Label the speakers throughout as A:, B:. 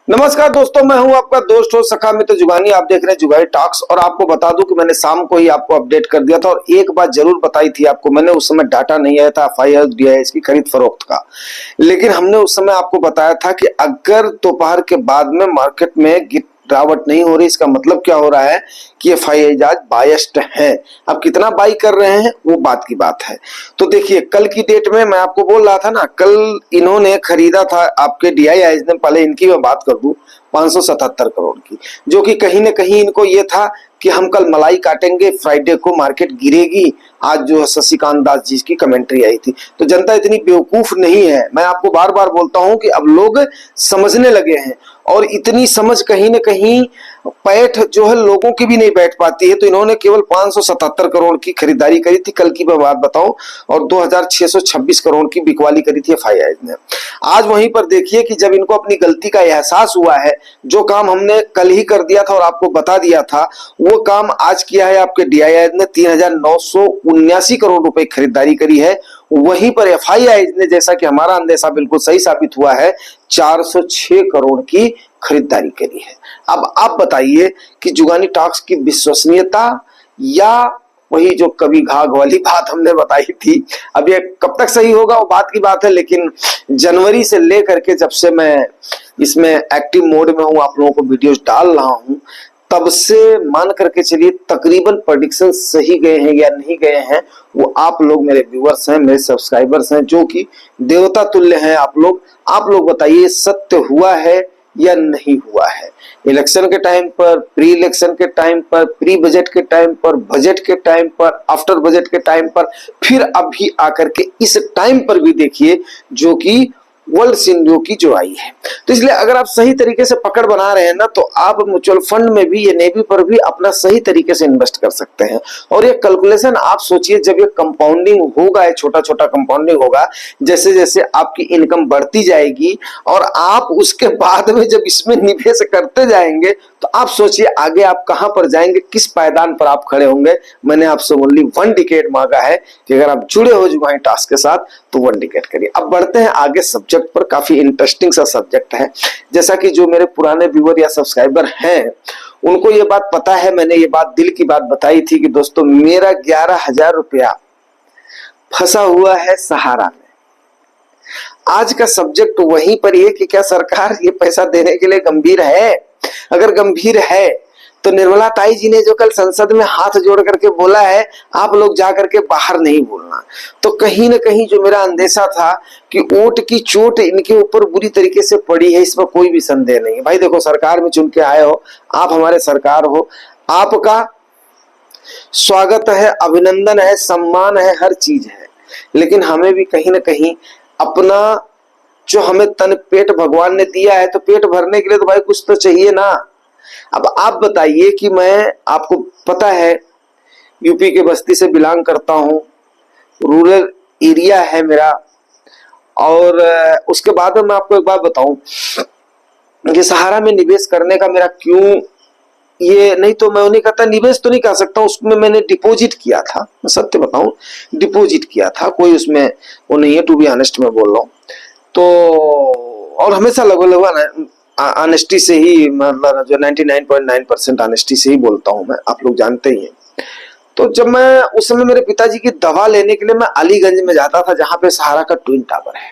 A: नमस्कार दोस्तों, मैं हूं आपका दोस्त हो सखा मित्र जुगानी। आप देख रहे हैं जुगानी टॉक्स। और आपको बता दूं कि मैंने शाम को ही आपको अपडेट कर दिया था और एक बात जरूर बताई थी आपको। मैंने उस समय डाटा नहीं आया था एफआईआर दिया है इसकी खरीद फरोख्त का, लेकिन हमने उस समय आपको बताया था कि अगर दोपहर के बाद में मार्केट में गिरावट नहीं हो रही, इसका मतलब क्या हो रहा है कि एफआईआर आज बायस्ड है। अब कितना बाई कर रहे हैं वो बात की बात है। तो देखिए, कल की डेट में मैं आपको बोल रहा था ना, कल इन्होंने खरीदा था आपके डीआईआईज ने, पहले इनकी मैं बात कर दूं, 577 करोड़ की, जो कि कहीं ना कहीं इनको ये था कि हम कल मलाई काटेंगे, फ्राइडे को मार्केट गिरेगी। आज जो शशिकांत दास जी की कमेंट्री आई थी, तो जनता इतनी बेवकूफ नहीं है। मैं आपको बार बार बोलता हूं कि अब लोग समझने लगे हैं, और इतनी समझ कहीं ना कहीं पैठ जो है लोगों की भी नहीं बैठ पाती है। तो इन्होंने केवल 577 करोड़ की खरीदारी करी थी कल की मैं बात बताऊं, और 2626 करोड़ की बिकवाली करी थी एफआईआई ने। आज वहीं पर देखिए कि जब इनको अपनी गलती का एहसास हुआ है, जो काम हमने कल ही कर दिया था और आपको बता दिया था, वो काम आज किया है आपके डीआईआई ने। 3979 करोड़ रुपए खरीदारी करी है। वहीं पर एफआईआई ने, जैसा कि हमारा अंदेशा बिल्कुल सही साबित हुआ है, 406 करोड़ की खरीदारी करी है। अब आप बताइए कि जुगानी टॉक्स की विश्वसनीयता, या वही जो कभी घाघ वाली बात हमने बताई थी, अब ये कब तक सही होगा वो बात की बात है। लेकिन जनवरी से लेकर के जब से मैं इसमें एक्टिव मोड में हूं, आप लोगों को वीडियोस डाल रहा हूं, तब से मान करके चलिए तकरीबन प्रेडिक्शन सही गए हैं या नहीं गए हैं, वो आप लोग मेरे व्यूअर्स हैं, मेरे सब्सक्राइबर्स हैं, जो कि देवता तुल्य हैं। आप लोग बताइए सत्य हुआ है या नहीं हुआ है। इलेक्शन के टाइम पर, प्री इलेक्शन के टाइम पर, प्री बजट के टाइम पर, बजट के टाइम पर, आफ्टर बजट के टाइम पर, फिर अभी आकर के इस टाइम पर भी देखिए जो कि वर्ल्ड सिंड्रो की जो आई है। तो इसलिए अगर आप सही तरीके से पकड़ बना रहे हैं ना, तो आप म्यूचुअल फंड में भी, ये नेवी पर भी अपना सही तरीके से इन्वेस्ट कर सकते हैं। और ये कैलकुलेशन आप सोचिए, जब ये कंपाउंडिंग होगा, ये छोटा छोटा कंपाउंडिंग होगा, जैसे जैसे आपकी इनकम बढ़ती जाएगी और आप उसके बाद में जब इसमें निवेश करते जाएंगे, तो आप सोचिए आगे आप कहां पर जाएंगे, किस पायदान पर आप खड़े होंगे। मैंने आपसे ओनली 1 डिकेट मांगा है कि अगर आप जुड़े हो जुगानी टास्क के साथ तो 1 डिकेट करिए। अब बढ़ते हैं आगे सब्जेक्ट पर। काफी इंटरेस्टिंग सा सब्जेक्ट है। जैसा कि जो मेरे पुराने व्यूअर या सब्सक्राइबर हैं, उनको ये बात पता है, मैंने ये बात दिल की बात बताई थी कि दोस्तों मेरा 11,000 रुपया फंसा हुआ है सहारा में। आज का सब्जेक्ट वहीं पर है कि क्या सरकार ये पैसा देने के लिए गंभीर है। अगर गंभीर है तो निर्मला ताई जी ने जो कल संसद में हाथ जोड़ करके बोला है, आप लोग जाकर के बाहर नहीं बोलना, तो कहीं ना कहीं जो मेरा अंदेशा था कि वोट की चोट इनके ऊपर बुरी तरीके से पड़ी है, इसमें कोई भी संदेह नहीं है। भाई देखो, सरकार में चुन के आए हो, आप हमारे सरकार हो, आपका स्वागत है, अभिनंदन है, सम्मान है, हर चीज है। लेकिन हमें भी कहीं ना कहीं अपना, जो हमें तन पेट भगवान ने दिया है, तो पेट भरने के लिए तो भाई कुछ तो चाहिए ना। अब आप बताइए कि मैं, आपको पता है यूपी के बस्ती से बिलोंग करता हूं, रूरल एरिया है मेरा। और उसके बाद में मैं आपको एक बात बताऊं कि सहारा में निवेश करने का मेरा क्यों, ये नहीं तो मैं उन्हें कहता, निवेश तो नहीं कह सकता, उसमें मैंने डिपॉजिट किया था। मैं सत्य बताऊं, डिपॉजिट किया था, कोई उसमें वो नहीं है, टू बी ऑनेस्ट मैं बोल रहा हूं। तो और हमेशा लगभग ना ऑनेस्टी से ही, मतलब जो 99.9% ऑनेस्टी से ही बोलता हूं मैं, आप लोग जानते ही हैं। तो जब मैं उस समय मेरे पिताजी की दवा लेने के लिए मैं अलीगंज में जाता था, जहां पे सहारा का ट्विन टावर है,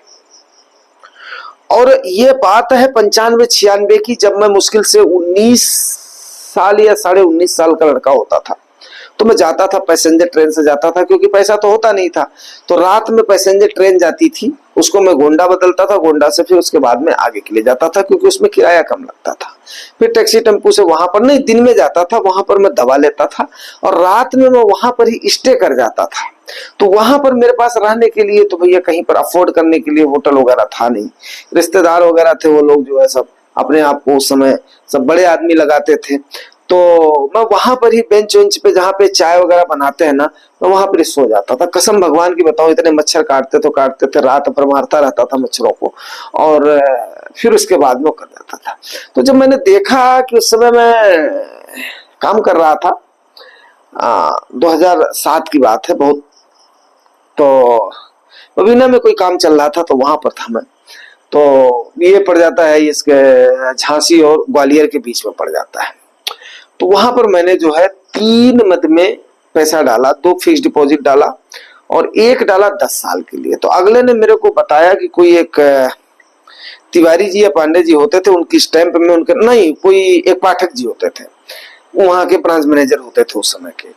A: और ये बात है 95-96 की, जब मैं मुश्किल से 19 साल या 19.5 साल का लड़का होता था। तो मैं जाता था, पैसेंजर ट्रेन से जाता था, क्योंकि पैसा तो होता नहीं था। तो रात में पैसेंजर ट्रेन जाती थी, उसको मैं गोंडा बदलता था, गोंडा से फिर उसके बाद में आगे के लिए जाता था, क्योंकि उसमें किराया कम लगता था। फिर टैक्सी टेम्पू से वहां पर नहीं, दिन में जाता था, वहां पर मैं दवा लेता था, और रात में मैं वहां पर ही स्टे कर जाता था। तो वहां पर मेरे पास रहने के लिए तो भैया कहीं पर अफोर्ड करने के लिए होटल वगैरह था नहीं। रिश्तेदार वगैरह थे, वो लोग जो है सब अपने आप को उस समय सब बड़े आदमी लगाते थे। तो मैं वहां पर ही बेंच वेंच पे, जहाँ पे चाय वगैरह बनाते हैं ना, मैं वहां पर ही सो जाता था। कसम भगवान की बताऊं, इतने मच्छर काटते थे, रात भर मारता रहता था मच्छरों को, और फिर उसके बाद में कर देता था। तो जब मैंने देखा कि उस समय मैं काम कर रहा था, 2007 की बात है बहुत, तो बबीना में कोई काम चल रहा था, तो वहां पर था मैं। तो ये पड़ जाता है इसके झांसी और ग्वालियर के बीच में पड़ जाता है। तो वहां पर मैंने जो है 3 मद में पैसा डाला, 2 फिक्स डिपॉजिट डाला और एक डाला 10 साल के लिए। तो अगले ने मेरे को बताया कि कोई एक तिवारी जी या पांडे जी होते थे, उनकी स्टैंप में उनके नहीं, कोई एक पाठक जी होते थे, वहां के ब्रांच मैनेजर होते थे उस समय के।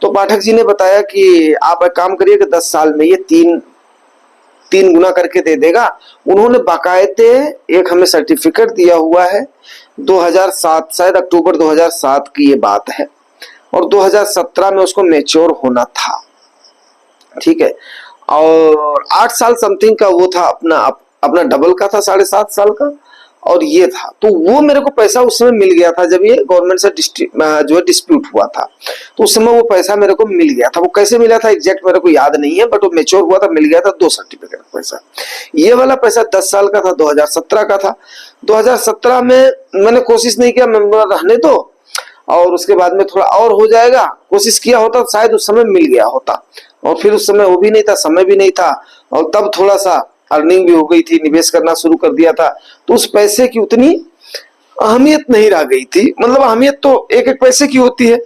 A: तो पाठक जी ने बताया कि आप एक काम करिए कि 10 साल में ये तीन गुना करके दे देगा। उन्होंने बाकायदे एक हमें सर्टिफिकेट दिया हुआ है, 2007 शायद अक्टूबर 2007 की ये बात है, और 2017 में उसको मैच्योर होना था, ठीक है। और 8 साल समथिंग का वो था, अपना डबल का था, 7.5 साल का, और ये था। तो वो मेरे को पैसा उस समय मिल गया था जब ये गवर्नमेंट से जो है डिस्प्यूट हुआ था, तो उस समय वो पैसा मेरे को मिल गया था। वो कैसे मिला था एग्जैक्ट मेरे को याद नहीं है, बट वो मैच्योर हुआ था, मिल गया था 2 सर्टिफिकेट पैसा। ये वाला पैसा 10 साल का था, 2017 का था। 2017 में मैंने कोशिश नहीं किया, मैं रहने दो और उसके बाद में थोड़ा और हो जाएगा, कोशिश किया होता तो शायद उस समय मिल गया होता। और फिर उस समय वो भी नहीं था, समय भी नहीं था, और तब थोड़ा सा अर्निंग भी हो गई थी, निवेश करना शुरू कर दिया था, तो उस पैसे की उतनी अहमियत नहीं रह गई थी। मतलब अहमियत तो एक एक पैसे की होती है,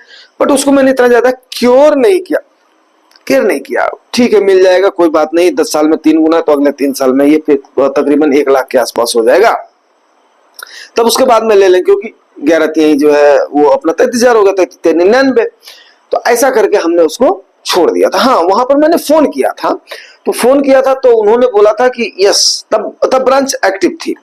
A: बट उसको मैंने इतना ज्यादा केयर नहीं किया। ठीक है, मिल जाएगा, कोई बात नहीं, 10 साल में 3 गुना, तो अगले 3 साल में ये फिर तकरीबन 1 लाख के आसपास हो जाएगा, तब उसके बाद में ले लें, क्योंकि 11 जो है वो अपना 33,000 हो गया था, 99। तो ऐसा करके हमने उसको छोड़ दिया था। हाँ, वहां पर मैंने फोन किया था, तो उन्होंने बोला था कि यस, तब ब्रांच एक्टिव थी।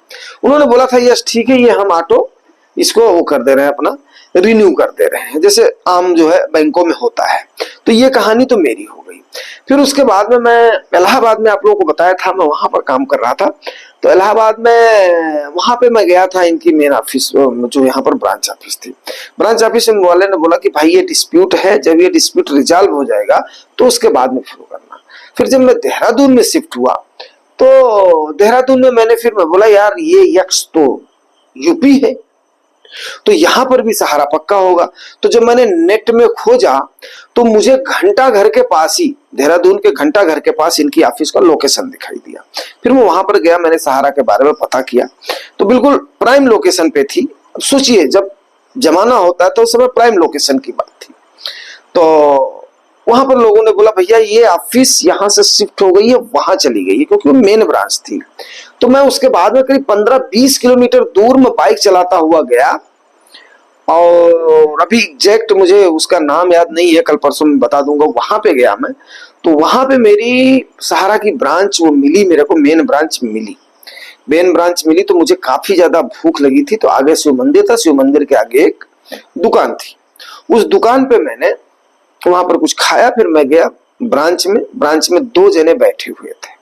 A: उन्होंने बोला था यस ठीक है, ये हम ऑटो इसको वो कर दे रहे हैं, अपना रिन्यू कर दे रहे हैं, जैसे आम जो है बैंकों में होता है। तो ये कहानी तो मेरी हो गई। फिर उसके बाद में मैं इलाहाबाद में, आप लोगों को बताया था, मैं वहां पर काम कर रहा था। तो इलाहाबाद में वहां पे मैं गया था, इनकी मेन ऑफिस जो यहाँ पर ब्रांच ऑफिस थी। ब्रांच ऑफिस में वाले ने बोला कि भाई ये डिस्प्यूट है, जब ये डिस्प्यूट रिजॉल्व हो जाएगा तो उसके बाद में शुरू करना। फिर जब मैं देहरादून में शिफ्ट हुआ, तो देहरादून में मैं बोला यार ये यक्स तो यूपी है, तो यहां पर भी सहारा पक्का होगा। तो जब मैंने नेट में खोजा तो मुझे घंटा घर के पास ही, देहरादून के घंटा घर के पास इनकी ऑफिस का लोकेशन दिखाई दिया। फिर मैं वहां पर गया, मैंने सहारा के बारे में पता किया, तो बिल्कुल प्राइम लोकेशन पे थी। सोचिए, जब जमाना होता है तो उस समय प्राइम लोकेशन की बात थी। तो वहां पर लोगों ने बोला भैया ये ऑफिस यहाँ से शिफ्ट हो गई है, वहां चली गई है, क्योंकि वो मेन ब्रांच थी। तो मैं उसके बाद में करीब 15-20 किलोमीटर दूर में बाइक चलाता हुआ गया, और अभी एग्जैक्ट मुझे उसका नाम याद नहीं है, कल परसों में बता दूंगा। वहां पे गया मैं, तो वहां पे मेरी सहारा की ब्रांच वो मिली मेरे को, मेन ब्रांच मिली। तो मुझे काफी ज्यादा भूख लगी थी, तो आगे शिव मंदिर था, शिव मंदिर के आगे एक दुकान थी। उस दुकान पे मैंने वहां पर कुछ खाया, फिर मैं गया ब्रांच में 2 जने बैठे हुए थे।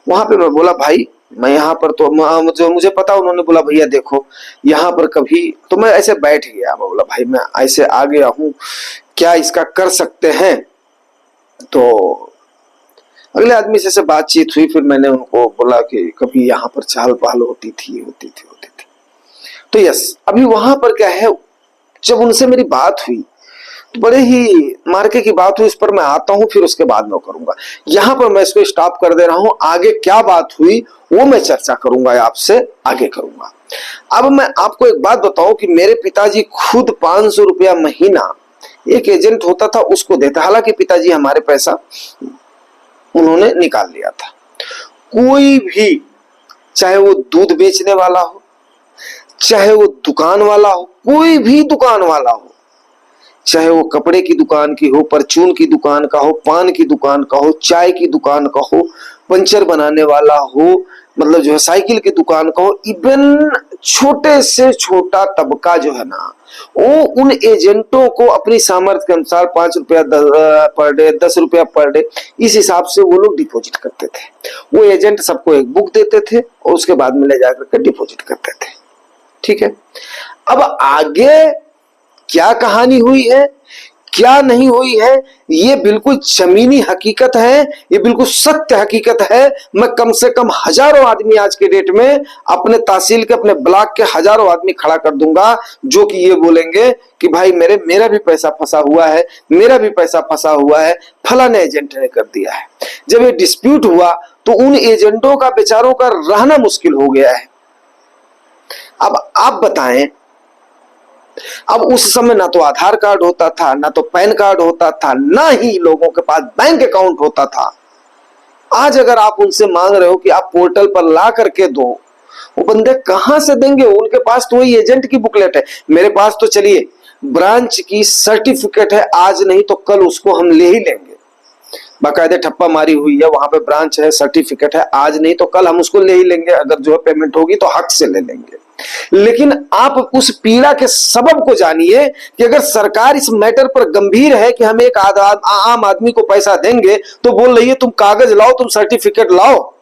A: वहां पे मैं बोला भाई मैं यहाँ पर, तो मुझे पता, उन्होंने बोला भैया देखो यहाँ पर कभी, तो मैं ऐसे बैठ गया। मैं बोला भाई मैं ऐसे आ गया हूँ, क्या इसका कर सकते हैं? तो अगले आदमी से बातचीत हुई, फिर मैंने उनको बोला कि कभी यहाँ पर चहल पहल होती थी। तो यस, अभी वहां पर क्या है, जब उनसे मेरी बात हुई तो बड़े ही मार्के की बात हुई, इस पर मैं आता हूं, फिर उसके बाद में करूंगा। यहां पर मैं इसको स्टॉप कर दे रहा हूं, आगे क्या बात हुई वो मैं चर्चा करूंगा, आपसे आगे करूंगा। अब मैं आपको एक बात बताऊं कि मेरे पिताजी खुद 500 रुपया महीना एक एजेंट होता था उसको देता। हालांकि पिताजी हमारे पैसा उन्होंने निकाल लिया था। कोई भी, चाहे वो दूध बेचने वाला हो, चाहे वो दुकान वाला हो, कोई भी दुकान वाला हो, चाहे वो कपड़े की दुकान की हो, परचून की दुकान का हो, पान की दुकान का हो, चाय की दुकान का हो, पंचर बनाने वाला हो, मतलब जो है साइकिल की दुकान का हो, इवन छोटे से छोटा तबका जो है ना, वो उन एजेंटों को अपनी सामर्थ्य के अनुसार 5 रुपया पर डे, 10 रुपया पर डे, इस हिसाब से वो लोग डिपॉजिट करते थे। वो एजेंट सबको एक बुक देते थे और उसके बाद में ले जाकर के डिपॉजिट करते थे। ठीक है, अब आगे क्या कहानी हुई है, क्या नहीं हुई है, ये बिल्कुल जमीनी हकीकत है, ये बिल्कुल सत्य हकीकत है। मैं कम से कम हजारों आदमी आज के डेट में अपने तहसील के, अपने ब्लॉक के हजारों आदमी खड़ा कर दूंगा जो कि ये बोलेंगे कि भाई मेरा भी पैसा फंसा हुआ है, मेरा भी पैसा फंसा हुआ है, फलाने एजेंट ने कर दिया है। जब ये डिस्प्यूट हुआ तो उन एजेंटों का, बेचारों का रहना मुश्किल हो गया है। अब आप बताएं, अब उस समय ना तो आधार कार्ड होता था, ना तो पैन कार्ड होता था, ना ही लोगों के पास बैंक अकाउंट होता था। आज अगर आप उनसे मांग रहे हो कि आप पोर्टल पर ला करके दो, वो बंदे कहां से देंगे? उनके पास तो वही एजेंट की बुकलेट है। मेरे पास तो चलिए ब्रांच की सर्टिफिकेट है, आज नहीं तो कल उसको हम ले ही लेंगे। बाकायदे ठप्पा मारी हुई है, वहां पे ब्रांच है, सर्टिफिकेट है, आज नहीं तो कल हम उसको ले ही लेंगे। अगर जो है पेमेंट होगी तो हक से ले लेंगे। लेकिन आप उस पीड़ा के सबब को जानिए कि अगर सरकार इस मैटर पर गंभीर है कि हम एक आम आदमी को पैसा देंगे, तो बोल रही है तुम कागज लाओ, तुम सर्टिफिकेट लाओ।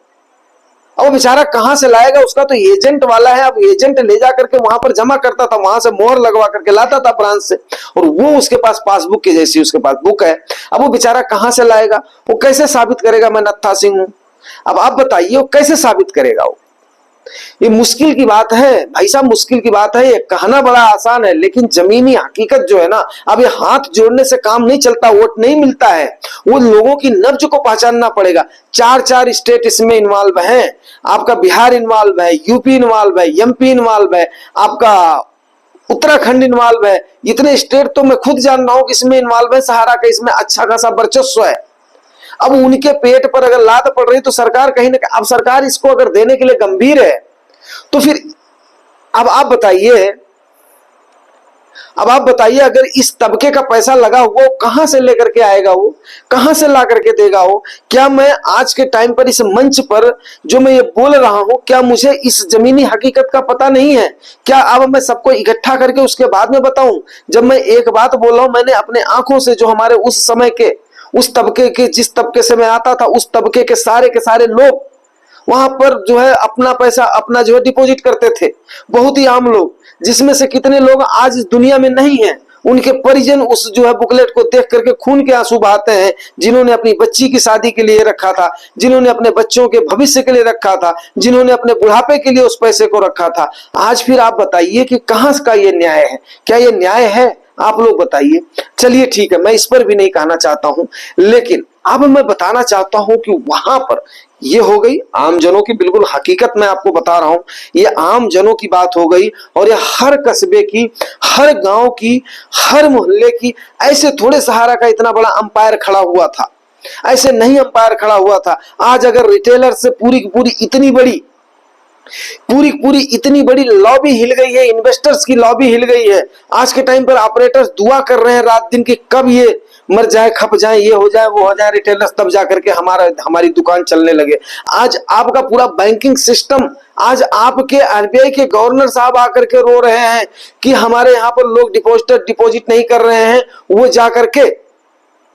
A: अब वो बेचारा कहां से लाएगा? उसका तो एजेंट वाला है। अब एजेंट ले जा करके वहां पर जमा करता था, वहां से मोहर लगवा करके लाता था ब्रांच से, और वो उसके पास पासबुक की जैसी उसके पास बुक है। अब वो बेचारा कहां से लाएगा? वो कैसे साबित करेगा मैं नत्था सिंह हूं? अब आप बताइए वो कैसे साबित करेगा? वो ये मुश्किल की बात है भाई साहब, मुश्किल की बात है। ये कहना बड़ा आसान है, लेकिन जमीनी हकीकत जो है ना, अब ये हाथ जोड़ने से काम नहीं चलता, वोट नहीं मिलता है। वो लोगों की नब्ज को पहचानना पड़ेगा। चार चार स्टेट इसमें इन्वॉल्व हैं। आपका बिहार इन्वॉल्व है, यूपी इन्वॉल्व है, एमपी इन्वॉल्व है, आपका उत्तराखंड इन्वॉल्व है। इतने स्टेट तो मैं खुद जान रहा हूं कि इसमें इन्वॉल्व है। सहारा का इसमें अच्छा खासा वर्चस्व है। अब उनके पेट पर अगर लात पड़ रही तो सरकार कहीं ना कहीं, अब सरकार इसको अगर देने के लिए गंभीर है तो फिर अब आप बताइए, अगर इस तबके का पैसा लगा हुआ, वो कहां से लेकर के आएगा? वो कहां से ला करके देगा? वो क्या मैं आज के टाइम पर इस मंच पर जो मैं ये बोल रहा हूं, क्या मुझे इस जमीनी हकीकत का पता नहीं है? क्या अब मैं सबको इकट्ठा करके उसके बाद में बताऊं? जब मैं एक बात बोल रहा हूं, मैंने अपने आंखों से जो हमारे उस समय के, उस तबके के, जिस तबके से मैं आता था, उस तबके के सारे लोग वहां पर जो है अपना पैसा, अपना जो है डिपॉजिट करते थे। बहुत ही आम लोग, जिसमें से कितने लोग आज इस दुनिया में नहीं है। उनके परिजन उस जो है बुकलेट को देख करके खून के आंसू बहाते हैं, जिन्होंने अपनी बच्ची की शादी के लिए रखा था, जिन्होंने अपने बच्चों के भविष्य के लिए रखा था, जिन्होंने अपने बुढ़ापे के लिए उस पैसे को रखा था। आज फिर आप बताइए कि कहां का ये न्याय है? क्या ये न्याय है? आप लोग बताइए। चलिए ठीक है, मैं इस पर भी नहीं कहना चाहता हूं, लेकिन अब मैं बताना चाहता हूं कि वहां पर ये हो गई आम जनों की बिल्कुल हकीकत मैं आपको बता रहा हूं। ये आम जनों की बात हो गई, और ये हर कस्बे की, हर गांव की, हर मोहल्ले की। ऐसे थोड़े सहारा का इतना बड़ा अंपायर खड़ा हुआ था, ऐसे नहीं अंपायर खड़ा हुआ था। आज अगर रिटेलर से पूरी की पूरी इतनी बड़ी लॉबी हिल गई है, इन्वेस्टर्स की लॉबी हिल गई है। आज के टाइम पर ऑपरेटर्स दुआ कर रहे हैं रात दिन की, कब ये मर जाए, खप जाए, ये हो जाए, वो हो जाए रिटेलर्स, तब जाकर के हमारी दुकान चलने लगे। आज आपका पूरा बैंकिंग सिस्टम, आज आपके आरबीआई के गवर्नर साहब आकर के रो रहे हैं कि हमारे यहाँ पर लोग डिपॉजिट नहीं कर रहे हैं, वो जाकर के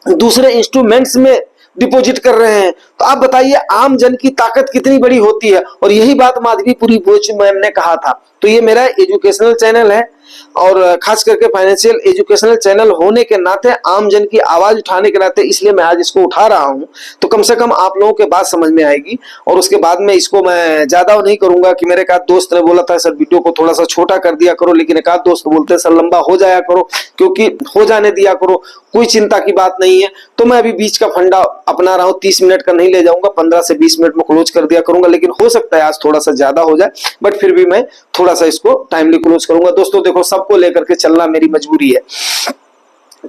A: दूसरे इंस्ट्रूमेंट्स में डिपॉजिट कर रहे हैं। तो आप बताइए आम जन की ताकत कितनी बड़ी होती है। और यही बात माधवीपुरी भोज मैम ने कहा था। तो ये मेरा एजुकेशनल चैनल है, और खास करके फाइनेंशियल एजुकेशनल चैनल होने के नाते, आम जन की आवाज उठाने के नाते, इसलिए मैं आज इसको उठा रहा हूं। तो कम से कम आप लोगों के बात समझ में आएगी। और उसके बाद में इसको मैं ज्यादा नहीं करूंगा कि मेरे एक आध दोस्त ने बोला था सर वीडियो को थोड़ा सा छोटा कर दिया करो, लेकिन एक आध दोस्त बोलते हैं सर लंबा हो जाया करो, क्योंकि हो जाने दिया करो, कोई चिंता की बात नहीं है। तो मैं अभी बीच का फंडा अपना रहा हूं, 30 मिनट का नहीं ले जाऊंगा, 15 से 20 मिनट में क्लोज कर दिया करूंगा। लेकिन हो सकता है आज थोड़ा सा ज्यादा हो जाए, बट फिर भी मैं थोड़ा सा इसको टाइमली क्लोज करूंगा। दोस्तों देखो, सबको लेकर के चलना मेरी मजबूरी है।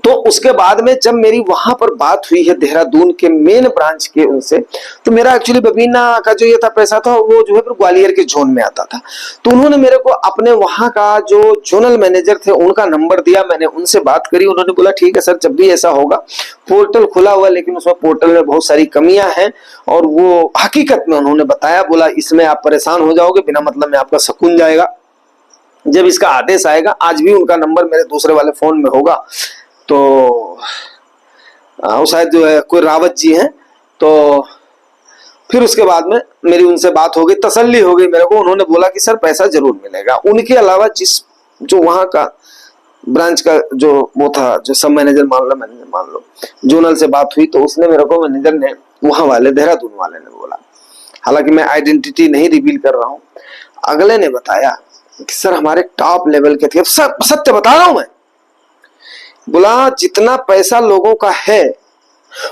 A: तो उसके बाद में जब मेरी वहां पर बात हुई है देहरादून के मेन ब्रांच के उनसे, तो मेरा एक्चुअली बबीना का जो ये था पैसा था, वो जो है फिर ग्वालियर के जोन में आता था। तो उन्होंने मेरे को अपने वहां का जो जोनल मैनेजर थे उनका नंबर दिया, मैंने उनसे बात करी। उन्होंने बोला ठीक है सर, जब भी ऐसा होगा, पोर्टल खुला हुआ, लेकिन उसमें पोर्टल में बहुत सारी कमियां हैं। और वो हकीकत में उन्होंने बताया, बोला इसमें आप परेशान हो जाओगे, बिना मतलब में आपका सुकून जाएगा जब इसका आदेश आएगा। आज भी उनका नंबर मेरे दूसरे वाले फोन में होगा, तो वो शायद जो है कोई रावत जी हैं। तो फिर उसके बाद में मेरी उनसे बात हो गई, तसल्ली हो गई मेरे को। उन्होंने बोला कि सर पैसा जरूर मिलेगा। उनके अलावा जो वहां का ब्रांच का जो वो था, जो सब मैनेजर मान लो जोनल से बात हुई, तो उसने मेरे को, मैनेजर ने, वहां वाले देहरादून वाले ने बोला, हालांकि मैं आइडेंटिटी नहीं रिवील कर रहा हूं, अगले ने बताया कि सर हमारे टॉप लेवल के थे, सत्य बता रहा हूं मैं, बोला जितना पैसा लोगों का है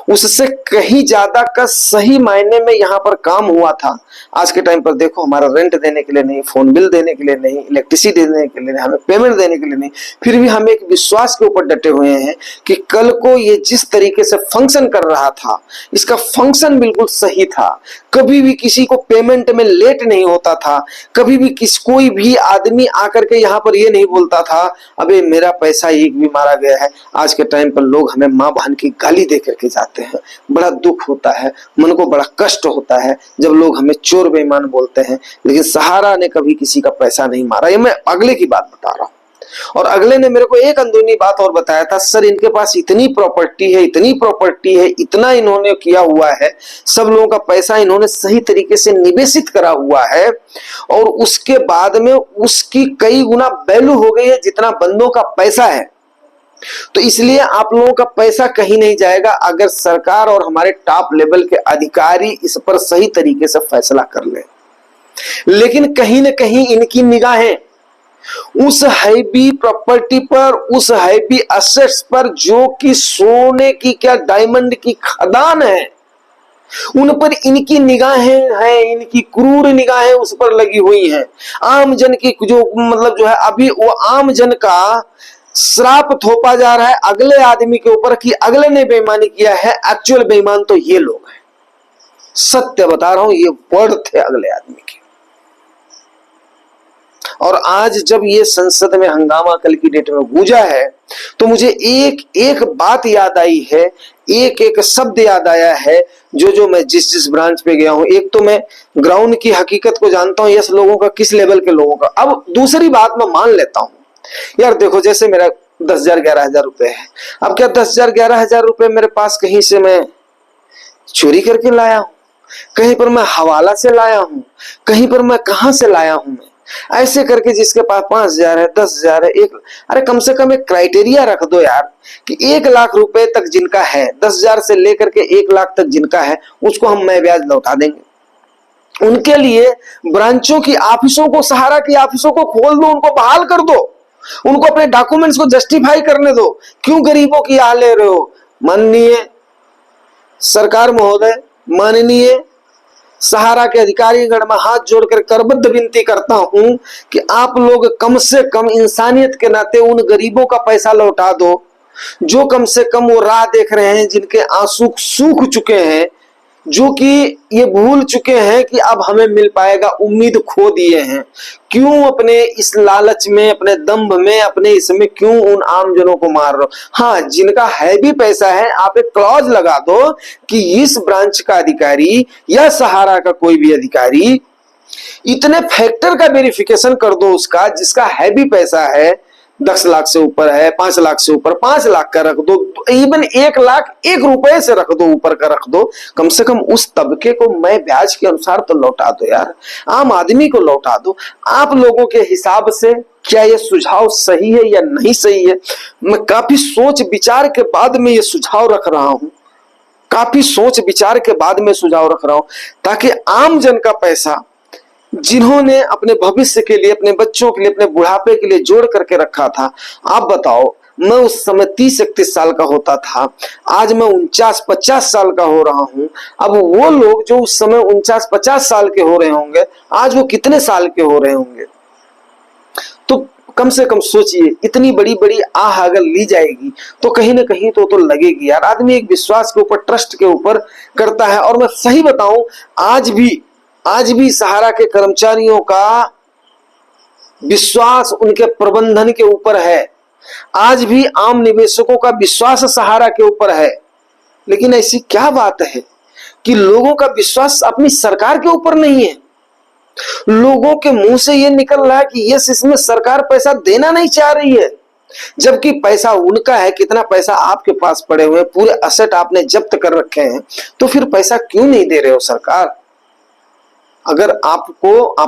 A: उससे कहीं ज्यादा का सही मायने में यहाँ पर काम हुआ था। आज के टाइम पर देखो, हमारा रेंट देने के लिए नहीं, फोन बिल देने के लिए नहीं, इलेक्ट्रिसिटी देने के लिए नहीं, हमें पेमेंट देने के लिए नहीं, फिर भी हम एक विश्वास के ऊपर डटे हुए हैं कि कल को ये जिस तरीके से फंक्शन कर रहा था, इसका फंक्शन बिल्कुल सही था, कभी भी किसी को पेमेंट में लेट नहीं होता था, कभी भी कोई भी आदमी आकर के यहाँ पर ये नहीं बोलता था अबे मेरा पैसा एक भी मारा गया है। आज के टाइम पर लोग हमें माँ बहन की गाली दे करके जाते हैं, बड़ा दुख होता है, मन को बड़ा कष्ट होता है जब लोग हमें चोर बेईमान बोलते हैं, लेकिन सहारा ने कभी किसी का पैसा नहीं मारा। ये मैं अगले की बात बता रहा हूं। और अगले ने मेरे को एक अंदरूनी बात और बताया था, सर इनके पास इतनी प्रॉपर्टी है, इतनी प्रॉपर्टी है, इतना इन्होंने किया हुआ है, सब लोगों का पैसा इन्होंने सही तरीके से निवेशित करा हुआ है, और उसके बाद में उसकी कई गुना वैल्यू हो गई है जितना बंदों का पैसा है। तो इसलिए आप लोगों का पैसा कहीं नहीं जाएगा अगर सरकार और हमारे टॉप लेवल के अधिकारी इस पर सही तरीके से फैसला कर ले। लेकिन कहीं ना कहीं इनकी निगाहें उस हैवी प्रॉपर्टी पर, उस हैवी असेट्स पर जो कि सोने की क्या डायमंड की खदान है, उन पर इनकी निगाहें हैं, इनकी क्रूर निगाहें उस पर लगी हुई हैं। आम जन की जो मतलब जो है, अभी वो आम जन का श्राप थोपा जा रहा है अगले आदमी के ऊपर कि अगले ने बेईमानी किया है, एक्चुअल बेईमान तो ये लोग हैं। सत्य बता रहा हूं, ये वर्ड थे अगले आदमी के। और आज जब ये संसद में हंगामा कल की डेट में गूंजा है, तो मुझे एक एक बात याद आई है, एक एक शब्द याद आया है, जो मैं जिस जिस ब्रांच पे गया हूं। एक तो मैं ग्राउंड की हकीकत को जानता हूं, यस लोगों का किस लेवल के लोगों का। अब दूसरी बात मैं मान लेता हूं यार, देखो जैसे मेरा 10,000 11,000 रुपए है, अब क्या 10,000 11,000 रुपए मेरे पास कहीं से मैं चोरी करके लाया हूं, कहीं पर मैं हवाला से लाया हूं, कहीं पर मैं कहां से लाया हूं मैं, ऐसे करके जिसके पास 5,000 है, 10,000 है, अरे कम से कम एक क्राइटेरिया रख दो यार कि 1,00,000 रुपए तक जिनका है, 10,000 से लेकर के 1,00,000 तक जिनका है, उसको हम मैं ब्याज लौटा देंगे। उनके लिए ब्रांचों की ऑफिसों को, सहारा की ऑफिसों को खोल दो, उनको बहाल कर दो, उनको अपने डॉक्यूमेंट्स को जस्टिफाई करने दो। क्यों गरीबों की आह ले रहे हो? माननीय सरकार महोदय, माननीय सहारा के अधिकारीगण में हाथ जोड़कर करबद्ध विनती करता हूं कि आप लोग कम से कम इंसानियत के नाते उन गरीबों का पैसा लौटा दो जो कम से कम वो राह देख रहे हैं, जिनके आंसू सूख चुके हैं, जो कि ये भूल चुके हैं कि अब हमें मिल पाएगा, उम्मीद खो दिए हैं। क्यों अपने इस लालच में, अपने दंभ में, अपने इसमें क्यों उन आम जनों को मार रहे हो? हाँ, जिनका है भी पैसा है, आप एक क्लॉज लगा दो कि इस ब्रांच का अधिकारी या सहारा का कोई भी अधिकारी इतने फैक्टर का वेरिफिकेशन कर दो उसका, जिसका है भी पैसा है, 10 लाख से ऊपर है, 5 लाख से ऊपर, 5 लाख का रख दो, इवन 1,00,001 रुपए से रख दो, ऊपर का रख दो, कम से कम उस तबके को मैं ब्याज के अनुसार तो लौटा दो यार, आम आदमी को लौटा दो। आप लोगों के हिसाब से क्या ये सुझाव सही है या नहीं सही है? मैं काफी सोच विचार के बाद में ये सुझाव रख रहा हूं, काफी सोच विचार के बाद में सुझाव रख रहा हूं, ताकि आम जन का पैसा जिन्होंने अपने भविष्य के लिए, अपने बच्चों के लिए, अपने बुढ़ापे के लिए जोड़ करके रखा था, आप बताओ, मैं उस समय 30-31 साल का होता था, आज मैं 49-50 साल का हो रहा हूं। अब वो लोग जो उस समय 49-50 साल के हो रहे होंगे, आज वो कितने साल के हो रहे होंगे? तो कम से कम सोचिए, इतनी बड़ी बड़ी आह अगर ली जाएगी तो कहीं ना कहीं तो लगेगी यार। आदमी एक विश्वास के ऊपर, ट्रस्ट के ऊपर करता है। और मैं सही बताऊं, आज भी सहारा के कर्मचारियों का विश्वास उनके प्रबंधन के ऊपर है, आज भी आम निवेशकों का विश्वास सहारा के ऊपर है। लेकिन ऐसी क्या बात है कि लोगों का विश्वास अपनी सरकार के ऊपर नहीं है? लोगों के मुंह से ये निकल रहा है कि यस, इसमें सरकार पैसा देना नहीं चाह रही है, जबकि पैसा उनका है। कितना पैसा आपके पास पड़े हुए, पूरे असेट आपने जब्त कर रखे हैं, तो फिर पैसा क्यों नहीं दे रहे हो सरकार? अगर आप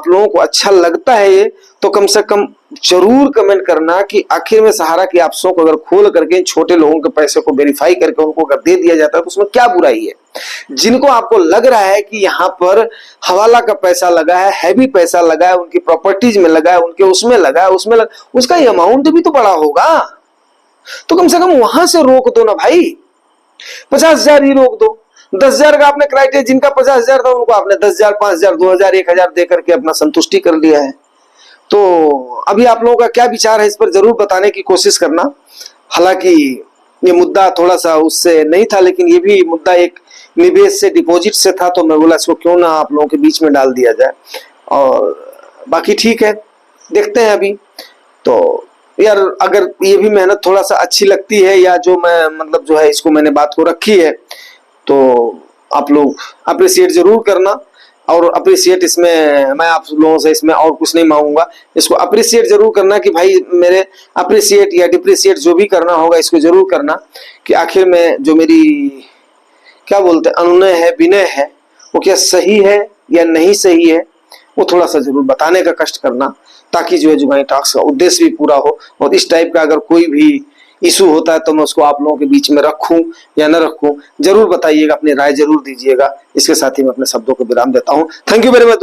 A: लोगों को अच्छा लगता है ये, तो कम से कम जरूर कमेंट करना कि आखिर में सहारा की ऐप्सों को अगर खोल करके छोटे लोगों के पैसे को वेरीफाई करके उनको अगर दे दिया जाता है तो उसमें क्या बुराई है। जिनको आपको लग रहा है कि यहाँ पर हवाला का पैसा लगा है, हैवी पैसा लगा है, उनकी प्रॉपर्टीज में लगा है, उनके उसमें लगा है, उसमें लगा, उसका अमाउंट भी तो बड़ा होगा, तो कम से कम वहां से रोक दो ना भाई। 50,000 ही रोक दो। 10,000 का आपने क्राइटेरिया, जिनका 50,000 था उनको आपने 10,000, 5,000, 2,000, 1,000 दे करके अपना संतुष्टि कर लिया है। तो अभी आप लोगों का क्या विचार है इस पर जरूर बताने की कोशिश करना। हालांकि ये मुद्दा थोड़ा सा उससे नहीं था, लेकिन ये भी मुद्दा एक निवेश से, डिपॉजिट से था, तो मैं बोला इसको क्यों ना आप लोगों के बीच में डाल दिया जाए। और बाकी ठीक है, देखते हैं अभी। तो यार अगर ये भी मेहनत थोड़ा सा अच्छी लगती है, या जो मैं मतलब जो है इसको मैंने बात को रखी है, तो आप लोग अप्रिशिएट जरूर करना। और अप्रिशिएट इसमें मैं आप लोगों से इसमें और कुछ नहीं मांगूंगा, इसको अप्रिशिएट जरूर करना कि भाई मेरे अप्रिशिएट या डिप्रिशिएट जो भी करना होगा इसको जरूर करना कि आखिर में जो मेरी क्या बोलते हैं अनुनय है, विनय है, वो क्या सही है या नहीं सही है, वो थोड़ा सा जरूर बताने का कष्ट करना, ताकि जो है जुगानी टॉक्स का उद्देश्य भी पूरा हो। और इस टाइप का अगर कोई भी इशू होता है तो मैं उसको आप लोगों के बीच में रखूं या न रखूं, जरूर बताइएगा, अपनी राय जरूर दीजिएगा। इसके साथ ही मैं अपने शब्दों को विराम देता हूं। Thank you very much.